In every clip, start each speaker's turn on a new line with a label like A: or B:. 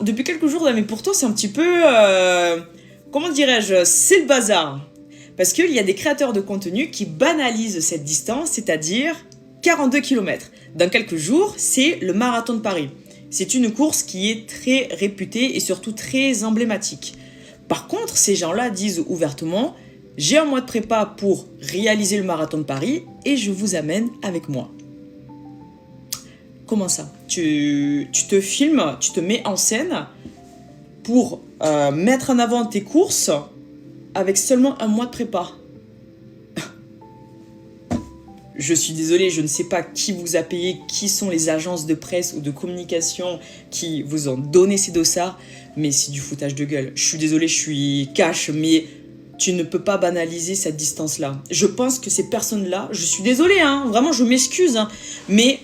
A: Depuis quelques jours, là, mais pour toi, c'est un petit peu... comment dirais-je? C'est le bazar. Parce qu'il y a des créateurs de contenu qui banalisent cette distance, c'est-à-dire 42 km. Dans quelques jours, c'est le marathon de Paris. C'est une course qui est très réputée et surtout très emblématique. Par contre, ces gens-là disent ouvertement « J'ai un mois de prépa pour réaliser le marathon de Paris et je vous amène avec moi ». Comment ça? Tu te filmes, tu te mets en scène pour mettre en avant tes courses avec seulement un mois de prépa. Je suis désolée, je ne sais pas qui vous a payé, qui sont les agences de presse ou de communication qui vous ont donné ces dossards, mais c'est du foutage de gueule. Je suis désolée, je suis cash, mais tu ne peux pas banaliser cette distance-là. Je pense que ces personnes-là, je suis désolée, hein, vraiment, je m'excuse, hein, mais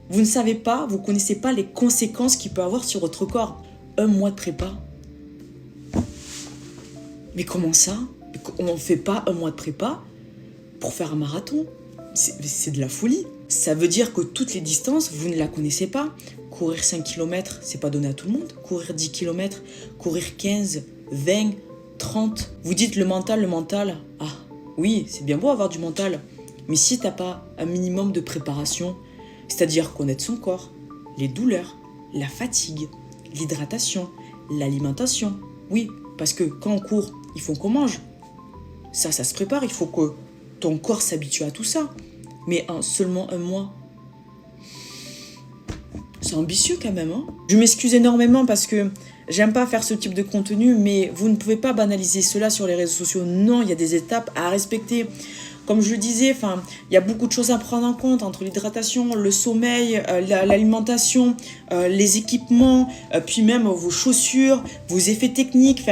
A: vous ne savez pas, vous ne connaissez pas les conséquences qu'il peut avoir sur votre corps. Un mois de prépa. Mais comment ça? On ne fait pas un mois de prépa pour faire un marathon? C'est de la folie. Ça veut dire que toutes les distances, vous ne la connaissez pas. Courir 5 km, c'est pas donné à tout le monde. Courir 10 km, courir 15, 20, 30. Vous dites le mental. Ah oui, c'est bien beau avoir du mental. Mais si t'as pas un minimum de préparation, c'est-à-dire connaître son corps, les douleurs, la fatigue, l'hydratation, l'alimentation. Oui, parce que quand on court, il faut qu'on mange. Ça se prépare, il faut que ton corps s'habitue à tout ça. Mais en seulement un mois, c'est ambitieux quand même. Hein, je m'excuse énormément parce que j'aime pas faire ce type de contenu, mais vous ne pouvez pas banaliser cela sur les réseaux sociaux. Non, il y a des étapes à respecter. Comme je le disais, il y a beaucoup de choses à prendre en compte entre l'hydratation, le sommeil, l'alimentation, les équipements, puis même vos chaussures, vos effets techniques.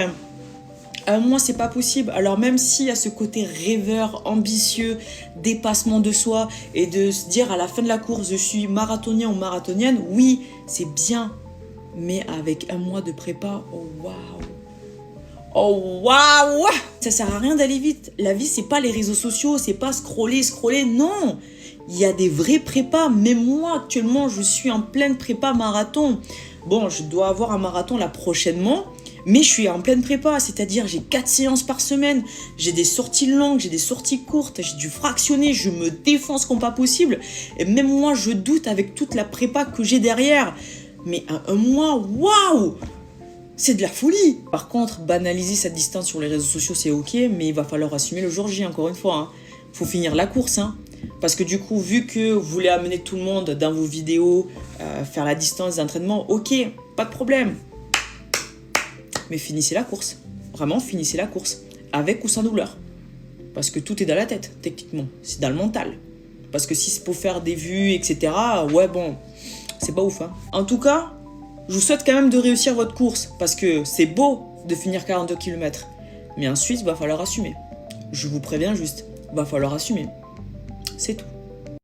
A: Un mois, c'est pas possible. Alors même s'il y a ce côté rêveur, ambitieux, dépassement de soi et de se dire à la fin de la course, je suis marathonien ou marathonienne, oui, c'est bien. Mais avec un mois de prépa, oh waouh! Oh waouh! Ça sert à rien d'aller vite. La vie, c'est pas les réseaux sociaux, c'est pas scroller, non. Il y a des vrais prépas. Même moi, actuellement, je suis en pleine prépa marathon. Bon, je dois avoir un marathon là prochainement, mais je suis en pleine prépa, c'est-à-dire j'ai 4 séances par semaine, j'ai des sorties longues, j'ai des sorties courtes, j'ai dû fractionner, je me défonce comme pas possible. Et même moi, je doute avec toute la prépa que j'ai derrière. Mais un mois, waouh! C'est de la folie. Par contre, banaliser cette distance sur les réseaux sociaux, c'est ok, mais il va falloir assumer le jour J, encore une fois. Hein. Faut finir la course. Hein. Parce que du coup, vu que vous voulez amener tout le monde dans vos vidéos, faire la distance d'entraînement, ok, pas de problème. Mais finissez la course. Vraiment, finissez la course. Avec ou sans douleur. Parce que tout est dans la tête, techniquement. C'est dans le mental. Parce que si c'est pour faire des vues, etc., ouais, bon, c'est pas ouf. Hein. En tout cas, je vous souhaite quand même de réussir votre course parce que c'est beau de finir 42 km. Mais ensuite, il va falloir assumer. Je vous préviens juste, il va falloir assumer. C'est tout.